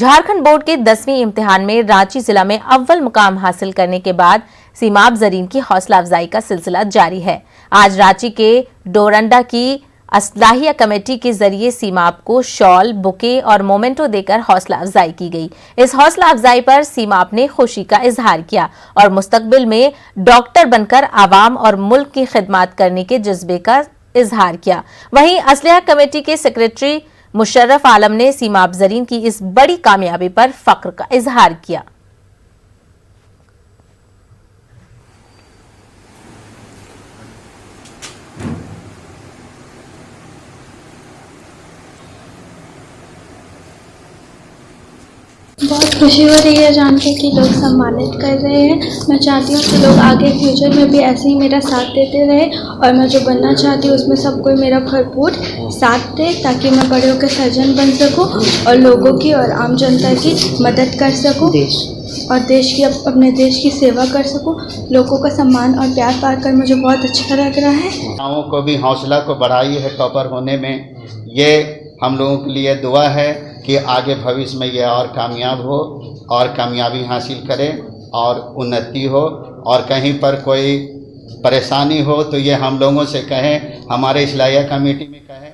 Jharkhand board के 10वीं इम्तिहान में रांची जिला में अव्वल मुकाम हासिल करने के बाद सीमाब जरीन की हौसला अफजाई का सिलसिला जारी है। आज रांची के डोरंडा की असलाहिया कमेटी के जरिए सीमाब को शॉल, बुके और मोमेंटो देकर हौसला अफजाई की गई। इस हौसला अफजाई पर सीमाब ने खुशी का इजहार किया और मुस्तकबिल में डॉक्टर बनकर आवाम और मुल्क की खिदमत करने के जज्बे का इजहार किया। वहीं असलाहिया कमेटी के सेक्रेटरी मुशर्रफ आलम ने सीमाब जरीन की इस बड़ी कामयाबी पर फख्र का इजहार किया। बहुत खुशी हो रही है जान के कि लोग सम्मानित कर रहे हैं। मैं चाहती हूँ कि लोग आगे फ्यूचर में भी ऐसे ही मेरा साथ देते रहे और मैं जो बनना चाहती हूँ उसमें सब कोई मेरा भरपूर साथ दे, ताकि मैं बड़े होकर सर्जन बन सकूँ और लोगों की और आम जनता की मदद कर सकूँ और देश की अपने देश की सेवा कर सकूँ। लोगों का सम्मान और प्यार पाकर मुझे बहुत अच्छा लग रहा है। गाँवों को भी हौसला को बढ़ाई है टॉपर होने में। ये हम लोगों के लिए दुआ है कि आगे भविष्य में ये और कामयाब हो और कामयाबी हासिल करे और उन्नति हो, और कहीं पर कोई परेशानी हो तो ये हम लोगों से कहें, हमारे असलाहिया कमेटी में कहें।